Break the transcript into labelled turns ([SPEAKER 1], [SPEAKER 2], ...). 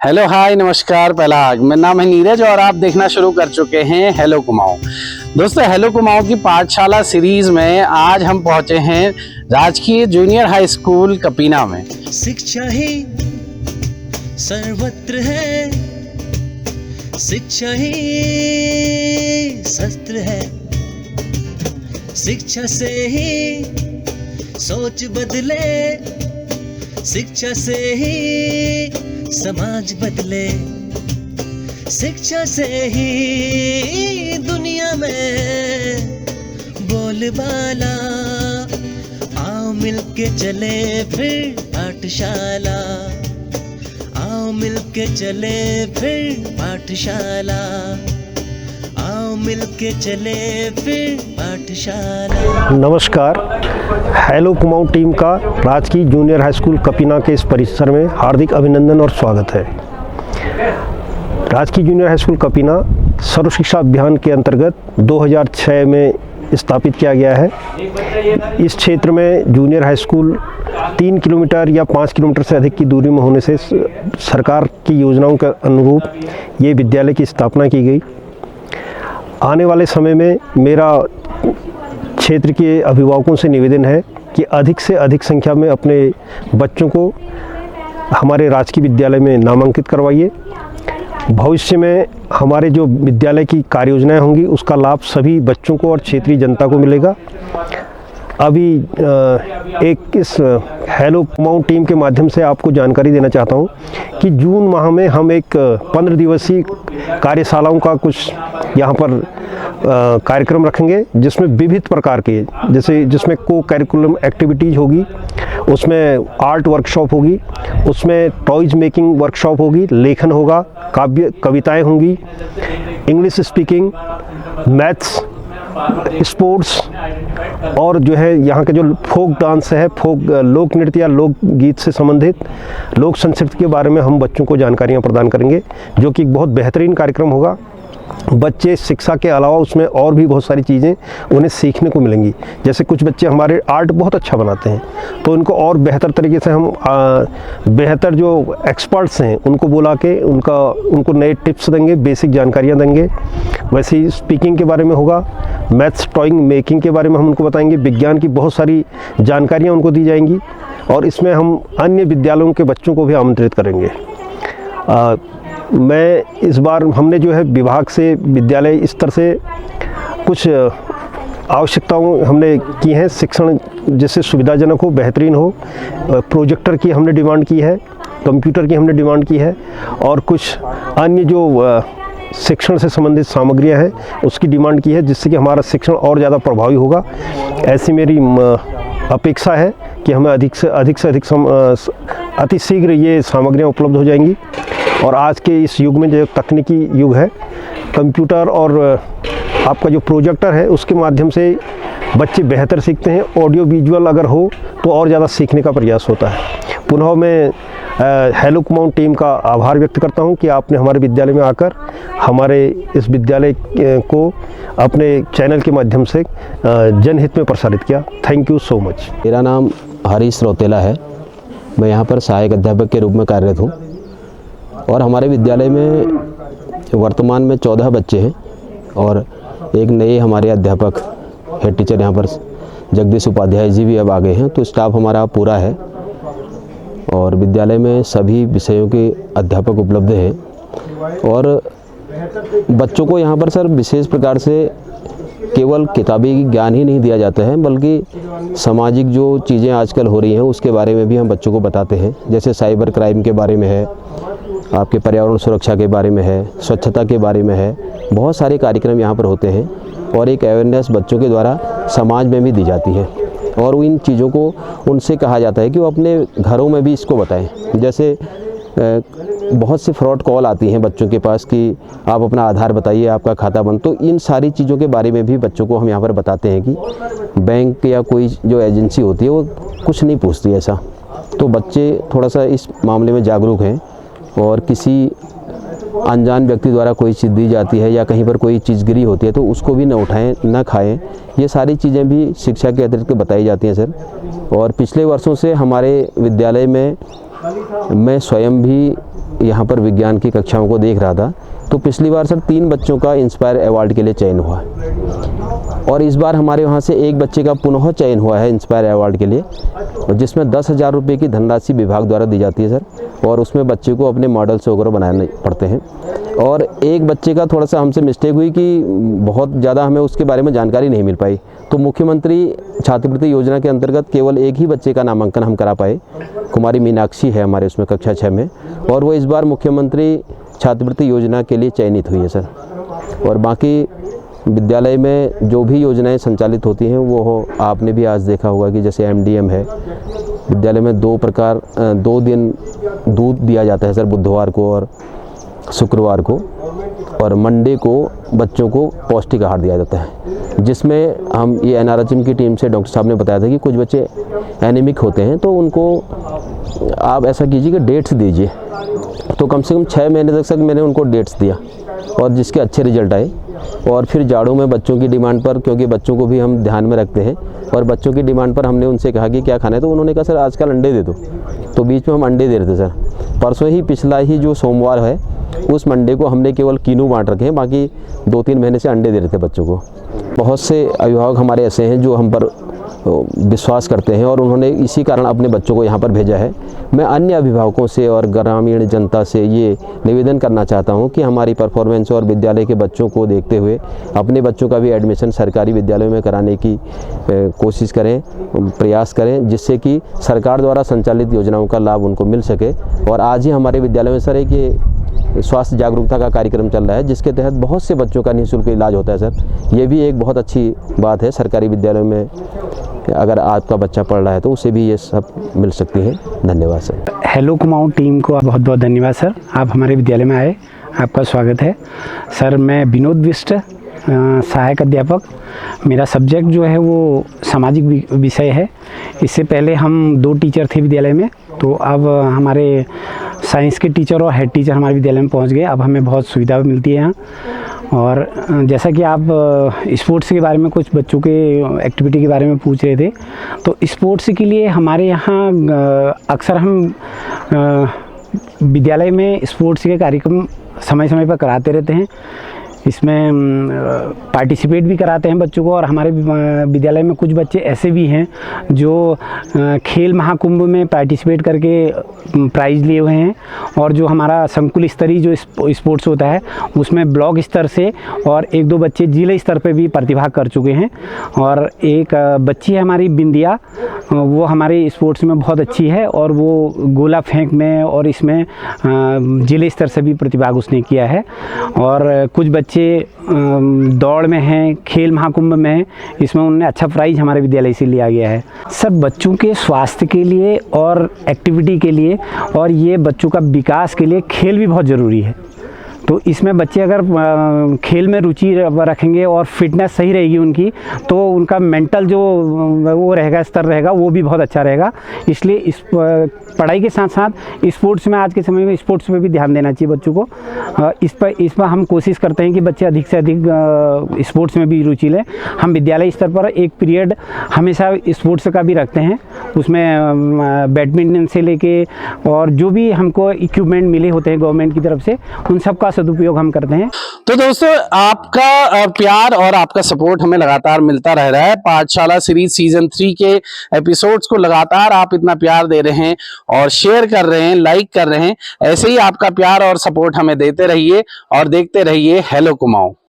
[SPEAKER 1] Hello hi नमस्कार पहलाग, मेरा नाम है नीरज और आप देखना शुरू कर चुके हैं हेलो कुमाऊं। दोस्तों, हेलो कुमाऊं की पाठशाला सीरीज में आज हम पहुंचे हैं राजकीय जूनियर हाई स्कूल कपीना में।
[SPEAKER 2] शिक्षा ही सर्वत्र है, शिक्षा ही शस्त्र है, शिक्षा से ही सोच बदले, शिक्षा से ही समाज बदले, शिक्षा से ही दुनिया में बोलबाला। आओ मिलके चले फिर पाठशाला, आओ मिलके चले फिर पाठशाला, आओ मिलके चले फिर पाठशाला।
[SPEAKER 3] नमस्कार, हेलो कुमाऊं टीम का राजकीय जूनियर हाई स्कूल कपीना के इस परिसर में हार्दिक अभिनंदन और स्वागत है। राजकीय जूनियर हाई स्कूल कपीना सर्व शिक्षा अभियान के अंतर्गत 2006 में स्थापित किया गया है। इस क्षेत्र में जूनियर हाई स्कूल 3 किलोमीटर या 5 किलोमीटर से अधिक की दूरी में होने से सरकार की योजनाओं के अनुरूप ये विद्यालय की स्थापना की गई। आने वाले समय में मेरा क्षेत्र के अभिभावकों से निवेदन है कि अधिक से अधिक संख्या में अपने बच्चों को हमारे राजकीय विद्यालय में नामांकित करवाइए। भविष्य में हमारे जो विद्यालय की कार्य योजनाएँ होंगी उसका लाभ सभी बच्चों को और क्षेत्रीय जनता को मिलेगा। अभी एक इस हेलो कुमाऊं टीम के माध्यम से आपको जानकारी देना चाहता हूं कि जून माह में हम एक 15 दिवसीय कार्यशालाओं का कुछ यहाँ पर कार्यक्रम रखेंगे, जिसमें विविध प्रकार के जिसमें को करिकुलम एक्टिविटीज़ होगी, उसमें आर्ट वर्कशॉप होगी, उसमें टॉयज मेकिंग वर्कशॉप होगी, लेखन होगा, कविताएँ होंगी, इंग्लिश स्पीकिंग, मैथ्स, स्पोर्ट्स और जो है यहाँ के जो फोक डांस है, फोक लोक नृत्य या लोक गीत से संबंधित लोक संस्कृति के बारे में हम बच्चों को जानकारियाँ प्रदान करेंगे, जो कि बहुत बेहतरीन कार्यक्रम होगा। बच्चे शिक्षा के अलावा उसमें और भी बहुत सारी चीज़ें उन्हें सीखने को मिलेंगी। जैसे कुछ बच्चे हमारे आर्ट बहुत अच्छा बनाते हैं, तो उनको और बेहतर तरीके से हम बेहतर जो एक्सपर्ट्स हैं उनको बुला के उनको नए टिप्स देंगे, बेसिक जानकारियाँ देंगे। वैसे ही स्पीकिंग के बारे में होगा, मैथ्स टॉइंग मेकिंग के बारे में हम उनको बताएंगे, विज्ञान की बहुत सारी जानकारियाँ उनको दी जाएंगी और इसमें हम अन्य विद्यालयों के बच्चों को भी आमंत्रित करेंगे। मैं इस बार हमने जो है विभाग से विद्यालय स्तर से कुछ आवश्यकताओं हमने की हैं, शिक्षण जिससे सुविधाजनक हो, बेहतरीन हो। प्रोजेक्टर की हमने डिमांड की है, कंप्यूटर की हमने डिमांड की है और कुछ अन्य जो शिक्षण से संबंधित सामग्रियां हैं उसकी डिमांड की है, जिससे कि हमारा शिक्षण और ज़्यादा प्रभावी होगा। ऐसी मेरी अपेक्षा है कि हमें अधिक से अधिक अतिशीघ्र ये सामग्रियां उपलब्ध हो जाएंगी। और आज के इस युग में जो तकनीकी युग है, कंप्यूटर और आपका जो प्रोजेक्टर है उसके माध्यम से बच्चे बेहतर सीखते हैं। ऑडियो विजुअल अगर हो तो और ज़्यादा सीखने का प्रयास होता है। पुनः मैं हेलो कुमाऊं टीम का आभार व्यक्त करता हूं कि आपने हमारे विद्यालय में आकर हमारे इस विद्यालय को अपने चैनल के माध्यम से जनहित में प्रसारित किया। Thank you so much.
[SPEAKER 4] मेरा नाम हरीश रौतेला है। मैं यहाँ पर सहायक अध्यापक के रूप में कार्यरत हूँ और हमारे विद्यालय में वर्तमान में 14 बच्चे हैं और एक नए हमारे अध्यापक हेड टीचर यहाँ पर जगदीश उपाध्याय जी भी अब आ गए हैं, तो स्टाफ हमारा पूरा है और विद्यालय में सभी विषयों के अध्यापक उपलब्ध हैं। और बच्चों को यहाँ पर सर विशेष प्रकार से केवल किताबी ज्ञान ही नहीं दिया जाता है, बल्कि सामाजिक जो चीज़ें आजकल हो रही हैं उसके बारे में भी हम बच्चों को बताते हैं। जैसे साइबर क्राइम के बारे में है, आपके पर्यावरण सुरक्षा के बारे में है, स्वच्छता के बारे में है। बहुत सारे कार्यक्रम यहाँ पर होते हैं और एक अवेयरनेस बच्चों के द्वारा समाज में भी दी जाती है और इन चीज़ों को उनसे कहा जाता है कि वो अपने घरों में भी इसको बताएं। जैसे बहुत सी फ्रॉड कॉल आती हैं बच्चों के पास कि आप अपना आधार बताइए, आपका खाता बंद। तो इन सारी चीज़ों के बारे में भी बच्चों को हम यहाँ पर बताते हैं कि बैंक या कोई जो एजेंसी होती है वो कुछ नहीं पूछती ऐसा। तो बच्चे थोड़ा सा इस मामले में जागरूक हैं और किसी अनजान व्यक्ति द्वारा कोई चीज़ दी जाती है या कहीं पर कोई चीज़ गिरी होती है तो उसको भी न उठाएं, न खाएं। ये सारी चीज़ें भी शिक्षा के अतिरिक्त बताई जाती हैं सर। और पिछले वर्षों से हमारे विद्यालय में मैं स्वयं भी यहाँ पर विज्ञान की कक्षाओं को देख रहा था तो पिछली बार सर 3 बच्चों का इंस्पायर अवार्ड के लिए चयन हुआ और इस बार हमारे वहाँ से एक बच्चे का पुनः चयन हुआ है इंस्पायर अवार्ड के लिए, जिसमें 10,000 रुपये की धनराशि विभाग द्वारा दी जाती है सर, और उसमें बच्चे को अपने मॉडल्स वगैरह बनाने पड़ते हैं। और एक बच्चे का थोड़ा सा हमसे मिस्टेक हुई कि बहुत ज़्यादा हमें उसके बारे में जानकारी नहीं मिल पाई, तो मुख्यमंत्री छात्रवृत्ति योजना के अंतर्गत केवल एक ही बच्चे का नामांकन हम करा पाए। कुमारी मीनाक्षी है हमारे उसमें कक्षा 6 में, और वो इस बार मुख्यमंत्री छात्रवृत्ति योजना के लिए चयनित हुई है सर। और बाकी विद्यालय में जो भी योजनाएं संचालित होती हैं वो आपने भी आज देखा होगा कि जैसे MDM है, विद्यालय में 2 दिन दूध दिया जाता है सर, बुधवार को और शुक्रवार को, और मंडे को बच्चों को पौष्टिक आहार दिया जाता है, जिसमें हम ये NRHM की टीम से डॉक्टर साहब ने बताया था कि कुछ बच्चे एनीमिक होते हैं तो उनको आप ऐसा कीजिए कि डेट्स दीजिए। तो कम से कम 6 महीने तक मैंने उनको डेट्स दिया और जिसके अच्छे रिजल्ट आए। और फिर जाड़ों में बच्चों की डिमांड पर, क्योंकि बच्चों को भी हम ध्यान में रखते हैं, और बच्चों की डिमांड पर हमने उनसे कहा कि क्या खाना है, तो उन्होंने कहा सर आजकल अंडे दे दो, तो बीच में हम अंडे दे रहे थे सर। परसों ही पिछला ही जो सोमवार है उस मंडे को हमने केवल कीनू बांट रखे हैं, बाकी 2-3 महीने से अंडे दे रहे थे बच्चों को। बहुत से अभिभावक हमारे ऐसे हैं जो हम पर विश्वास करते हैं और उन्होंने इसी कारण अपने बच्चों को यहाँ पर भेजा है। मैं अन्य अभिभावकों से और ग्रामीण जनता से ये निवेदन करना चाहता हूँ कि हमारी परफॉर्मेंस और विद्यालय के बच्चों को देखते हुए अपने बच्चों का भी एडमिशन सरकारी विद्यालयों में कराने की कोशिश करें, प्रयास करें, जिससे कि सरकार द्वारा संचालित योजनाओं का लाभ उनको मिल सके। और आज ही हमारे विद्यालय में सर एक ये स्वास्थ्य जागरूकता का कार्यक्रम चल रहा है, जिसके तहत बहुत से बच्चों का निःशुल्क इलाज होता है सर। ये भी एक बहुत अच्छी बात है। सरकारी विद्यालयों में अगर आपका बच्चा पढ़ रहा है तो उसे भी ये सब मिल सकती है। धन्यवाद सर।
[SPEAKER 1] हेलो कुमाऊं टीम को बहुत बहुत धन्यवाद सर, आप हमारे विद्यालय में आए, आपका स्वागत है। सर मैं विनोद बिष्ट, सहायक अध्यापक। मेरा सब्जेक्ट जो है वो सामाजिक विषय है। इससे पहले हम 2 टीचर थे विद्यालय में, तो अब हमारे साइंस के टीचर और हेड टीचर हमारे विद्यालय में पहुंच गए। अब हमें बहुत सुविधा मिलती है यहाँ। और जैसा कि आप स्पोर्ट्स के बारे में, कुछ बच्चों के एक्टिविटी के बारे में पूछ रहे थे, तो स्पोर्ट्स के लिए हमारे यहाँ अक्सर हम विद्यालय में स्पोर्ट्स के कार्यक्रम समय समय पर कराते रहते हैं। इसमें पार्टिसिपेट भी कराते हैं बच्चों को। और हमारे विद्यालय में कुछ बच्चे ऐसे भी हैं जो खेल महाकुंभ में पार्टिसिपेट करके प्राइज़ लिए हुए हैं। और जो हमारा संकुल स्तरीय जो स्पोर्ट्स होता है उसमें ब्लॉक स्तर से और 1-2 बच्चे जिले स्तर पे भी प्रतिभाग कर चुके हैं। और एक बच्ची है हमारी बिंदिया, वो हमारे स्पोर्ट्स में बहुत अच्छी है और वो गोला फेंक में और इसमें जिले स्तर से भी प्रतिभाग उसने किया है। और कुछ बच्चे दौड़ में हैं, खेल महाकुंभ में हैं, इसमें उन्होंने अच्छा प्राइज़ हमारे विद्यालय से लिया गया है। सब बच्चों के स्वास्थ्य के लिए और एक्टिविटी के लिए और ये बच्चों का विकास के लिए खेल भी बहुत ज़रूरी है। तो इसमें बच्चे अगर खेल में रुचि रखेंगे और फिटनेस सही रहेगी उनकी, तो उनका मेंटल जो वो रहेगा, स्तर रहेगा, वो भी बहुत अच्छा रहेगा। इसलिए इस पढ़ाई के साथ साथ स्पोर्ट्स में, आज के समय में स्पोर्ट्स पे भी ध्यान देना चाहिए बच्चों को। इस पर हम कोशिश करते हैं कि बच्चे अधिक से अधिक स्पोर्ट्स में भी रुचि लें। हम विद्यालय स्तर पर एक पीरियड हमेशा स्पोर्ट्स का भी रखते हैं। उसमें बैडमिंटन से लेके और जो भी हमको इक्विपमेंट मिले होते हैं गवर्नमेंट की तरफ से, उन सब का सदुपयोग हम करते हैं।
[SPEAKER 5] तो दोस्तों, आपका प्यार और आपका सपोर्ट हमें लगातार मिलता रह रहा है। पाठशाला सीरीज सीजन 3 के एपिसोड्स को लगातार आप इतना प्यार दे रहे हैं और शेयर कर रहे हैं, लाइक कर रहे हैं। ऐसे ही आपका प्यार और सपोर्ट हमें देते रहिए और देखते रहिए हेलो कुमाऊं।